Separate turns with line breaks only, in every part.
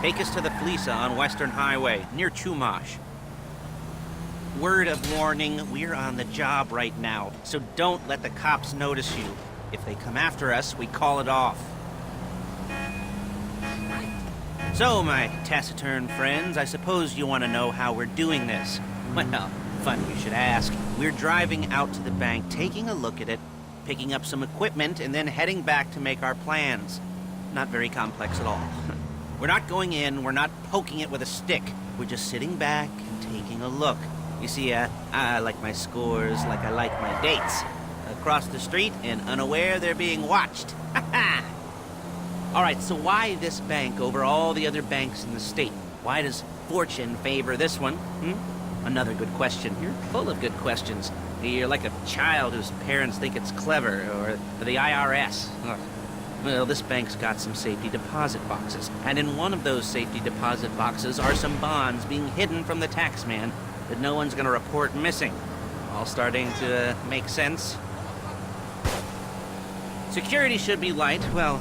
Take us to the Fleeca on Western Highway, near Chumash. Word of warning, we're on the job right now, so don't let the cops notice you. If they come after us, we call it off. So, my taciturn friends, I suppose you want to know how we're doing this. Well, funny you should ask. We're driving out to the bank, taking a look at it, picking up some equipment, and then heading back to make our plans. Not very complex at all. We're not going in, we're not poking it with a stick. We're just sitting back and taking a look. You see, I like my scores like I like my dates. Across the street and unaware they're being watched. All right, so why this bank over all the other banks in the state? Why does fortune favor this one? Another good question. You're full of good questions. You're like a child whose parents think it's clever, or the IRS. Ugh. Well, this bank's got some safety deposit boxes, and in one of those safety deposit boxes are some bonds being hidden from the taxman that no one's gonna report missing. All starting to make sense? Security should be light, well,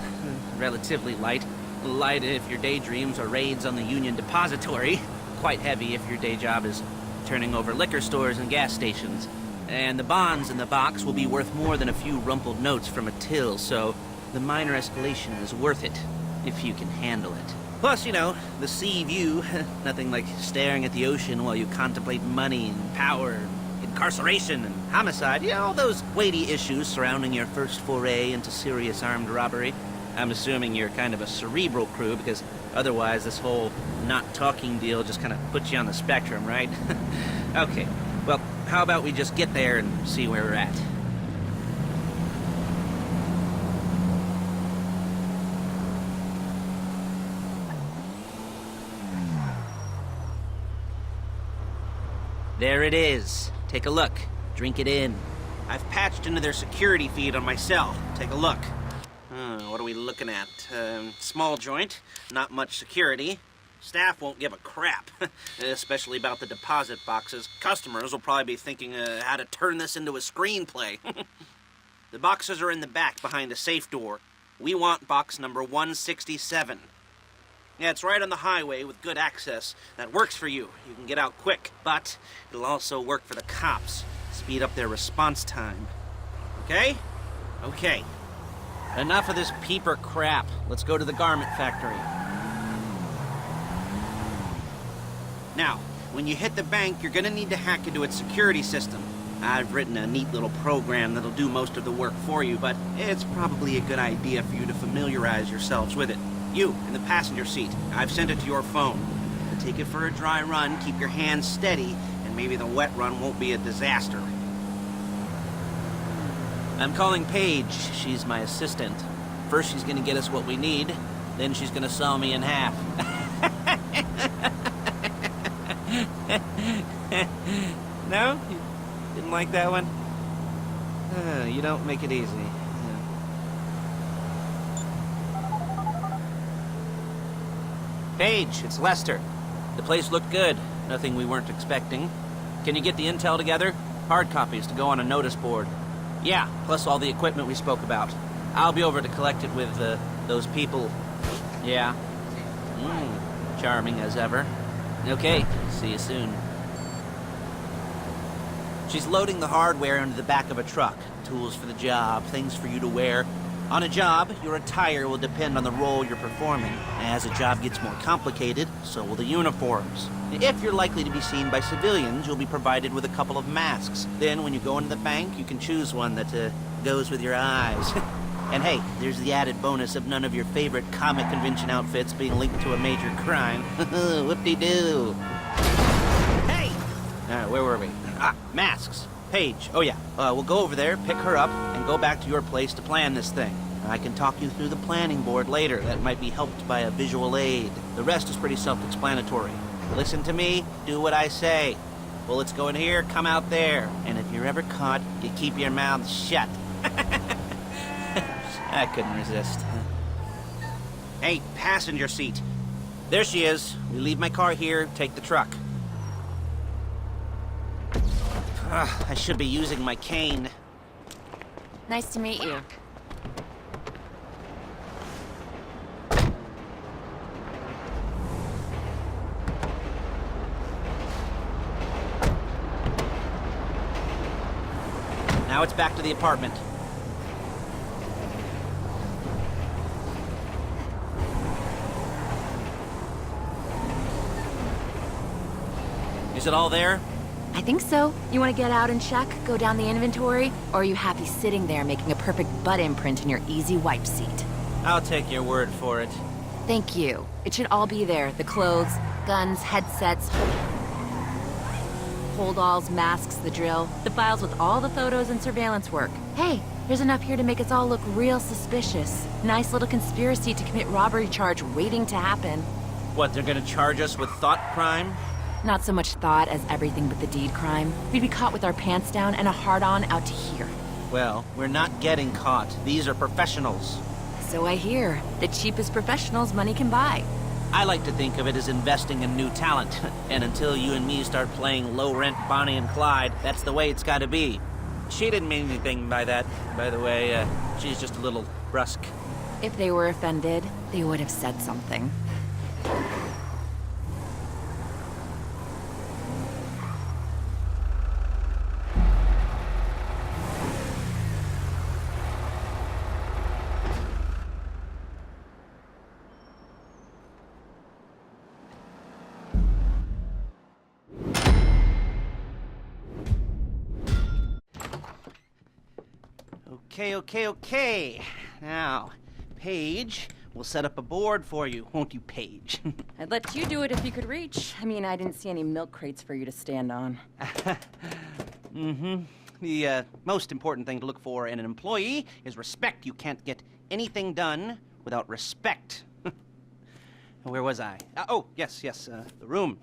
relatively light. Light if your daydreams are raids on the Union Depository. Quite heavy if your day job is turning over liquor stores and gas stations. And the bonds in the box will be worth more than a few rumpled notes from a till, so the minor escalation is worth it, if you can handle it. Plus, you know, the sea view, nothing like staring at the ocean while you contemplate money and power, and incarceration and homicide, you know, all those weighty issues surrounding your first foray into serious armed robbery. I'm assuming you're kind of a cerebral crew, because otherwise this whole not talking deal just kind of puts you on the spectrum, right? Okay, well, how about we just get there and see where we're at? There it is. Take a look. Drink it in. I've patched into their security feed on my cell. Take a look. What are we looking at? Small joint, not much security. Staff won't give a crap, especially about the deposit boxes. Customers will probably be thinking how to turn this into a screenplay. The boxes are in the back behind a safe door. We want box number 167. Yeah, it's right on the highway with good access. That works for you. You can get out quick, but it'll also work for the cops. Speed up their response time. Okay? Okay. Enough of this peeper crap. Let's go to the garment factory. Now, when you hit the bank, you're gonna need to hack into its security system. I've written a neat little program that'll do most of the work for you, but it's probably a good idea for you to familiarize yourselves with it. You, in the passenger seat, I've sent it to your phone. Take it for a dry run, keep your hands steady, and maybe the wet run won't be a disaster. I'm calling Paige. She's my assistant. First she's gonna get us what we need, then she's gonna saw me in half. No? You didn't like that one? You don't make it easy. Paige, it's Lester. The place looked good. Nothing we weren't expecting. Can you get the intel together? Hard copies to go on a notice board. Yeah, plus all the equipment we spoke about. I'll be over to collect it with, those people. Yeah. Charming as ever. Okay, see you soon. She's loading the hardware into the back of a truck. Tools for the job, things for you to wear. On a job, your attire will depend on the role you're performing. As a job gets more complicated, so will the uniforms. If you're likely to be seen by civilians, you'll be provided with a couple of masks. Then, when you go into the bank, you can choose one that goes with your eyes. And hey, there's the added bonus of none of your favorite comic convention outfits being linked to a major crime. Whoop-de-doo. Hey! Alright, where were we? Masks. Paige. Oh yeah, we'll go over there, pick her up, and go back to your place to plan this thing. I can talk you through the planning board later. That might be helped by a visual aid. The rest is pretty self-explanatory. Listen to me, do what I say. Bullets go in here, come out there. And if you're ever caught, you keep your mouth shut. I couldn't resist. Hey, passenger seat. There she is. We leave my car here, take the truck. I should be using my cane.
Nice to meet you.
Now it's back to the apartment. Is it all there?
I think so. You want to get out and check, go down the inventory, or are you happy sitting there making a perfect butt imprint in your easy wipe seat?
I'll take your word for it.
Thank you. It should all be there. The clothes, guns, headsets, holdalls, masks, the drill, the files with all the photos and surveillance work. Hey, there's enough here to make us all look real suspicious. Nice little conspiracy to commit robbery charge waiting to happen.
What, they're gonna charge us with thought crime?
Not so much thought as everything but the deed crime. We'd be caught with our pants down and a hard-on out to here.
Well, we're not getting caught. These are professionals.
So I hear. The cheapest professionals money can buy.
I like to think of it as investing in new talent. And until you and me start playing low-rent Bonnie and Clyde, that's the way it's gotta be. She didn't mean anything by that, by the way. She's just a little brusque.
If they were offended, they would have said something.
Okay. Now, Paige, we'll set up a board for you, won't you, Paige?
I'd let you do it if you could reach. I mean, I didn't see any milk crates for you to stand on.
The most important thing to look for in an employee is respect. You can't get anything done without respect. Where was I? Yes, the room.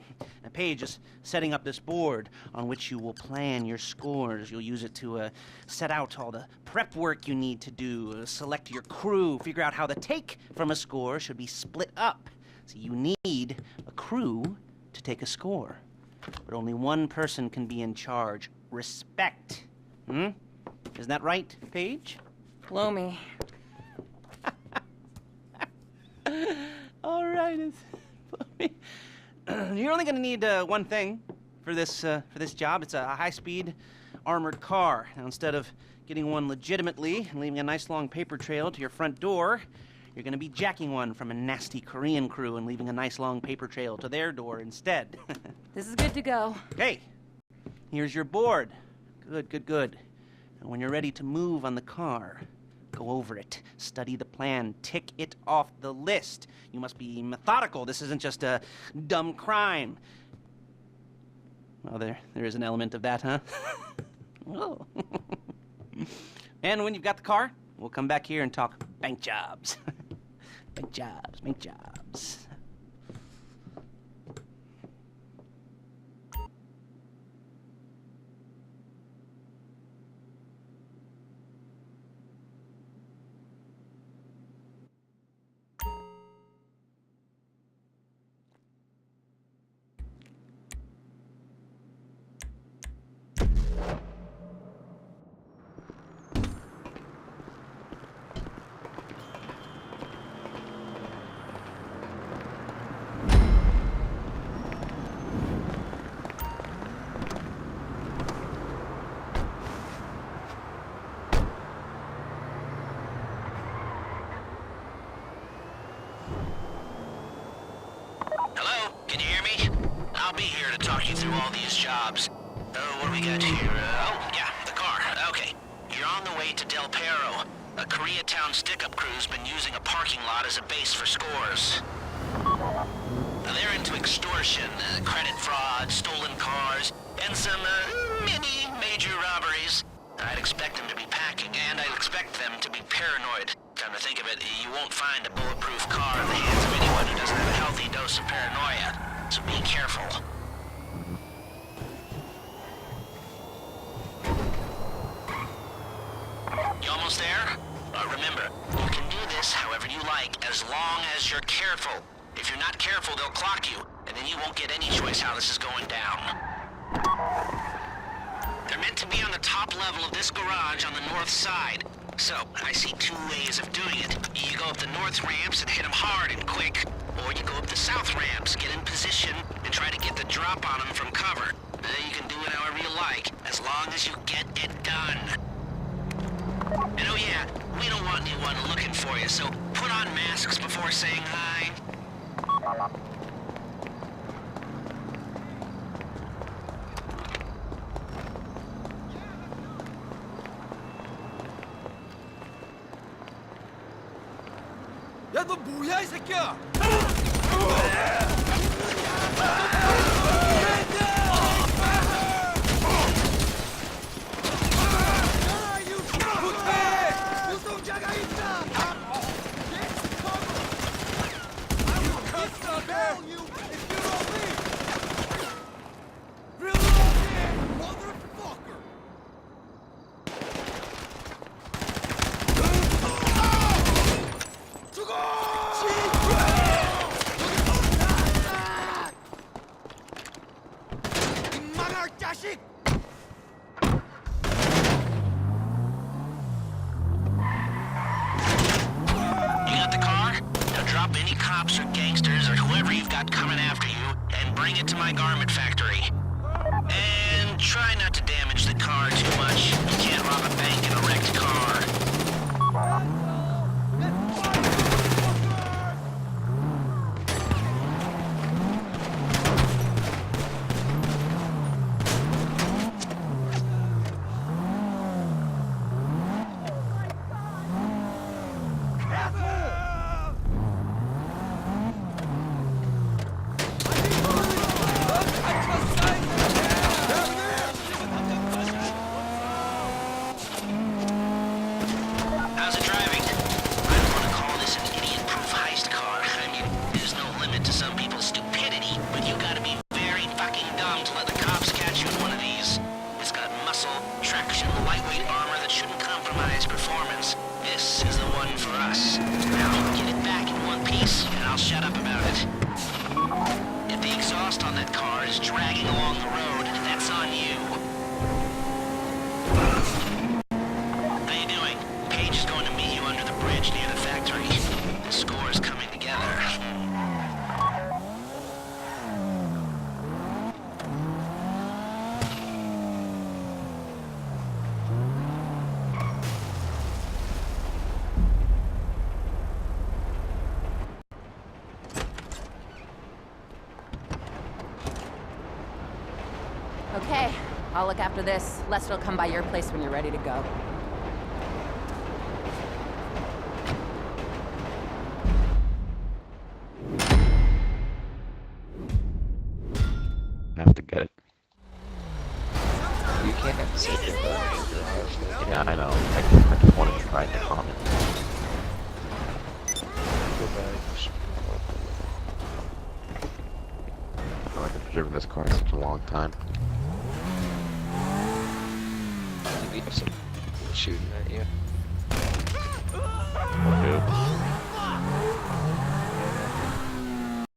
Paige is setting up this board on which you will plan your scores. You'll use it to set out all the prep work you need to do, select your crew, figure out how the take from a score should be split up. So you need a crew to take a score. But only one person can be in charge. Respect. Isn't that right, Paige?
Blow me.
All right, you're only going to need one thing for this job. It's a high-speed armored car. Now, instead of getting one legitimately and leaving a nice long paper trail to your front door, you're going to be jacking one from a nasty Korean crew and leaving a nice long paper trail to their door instead.
This is good to go.
Hey, here's your board. Good. And when you're ready to move on the car, go over it, study the plan, tick it off the list. You must be methodical. This isn't just a dumb crime. Well, there is an element of that, huh? Oh. And when you've got the car, we'll come back here and talk bank jobs. Bank jobs.
I'll be here to talk you through all these jobs. What do we got here? The car. Okay. You're on the way to Del Perro. A Koreatown stick-up crew's been using a parking lot as a base for scores. They're into extortion, credit fraud, stolen cars, and some, major robberies. I'd expect them to be packing, and I'd expect them to be paranoid. Come to think of it, you won't find a bulletproof car in the hands of anyone who doesn't have a healthy dose of paranoia. So be careful. You almost there? Remember, you can do this however you like, as long as you're careful. If you're not careful, they'll clock you, and then you won't get any choice how this is going down. They're meant to be on the top level of this garage on the north side. So, I see two ways of doing it. You go up the north ramps and hit them hard and quick, or you go up the south ramps, get in position, and try to get the drop on them from cover. You can do it however you like, as long as you get it done. Oh yeah, we don't want anyone looking for you, so put on masks before saying hi.
야, 너 뭐야, 이 새끼야!
You got the car? Now drop any cops or gangsters or whoever you've got coming after you and bring it to my garment factory. And try not to damage the car too much. You can't rob a bank in a wrecked car. How's it driving? I don't want to call this an idiot-proof heist car. I mean, there's no limit to some people's stupidity, but you gotta be very fucking dumb to let the cops catch you in one of these. It's got muscle, traction, lightweight armor that shouldn't compromise performance. This is the one for us. Now, get it back in one piece, and I'll shut up about it. If the exhaust on that car is dragging along the road, that's on you. How you doing? Paige is going to meet you under the bridge near the factory. The score is coming together.
Okay, I'll look after this. Lester will come by your place when you're ready to go.
I have to get it.
You can't see it.
Yeah, I know. I just want to try the comment. I've been observing this car such a long time.
You have some shooting at you.
What, dude?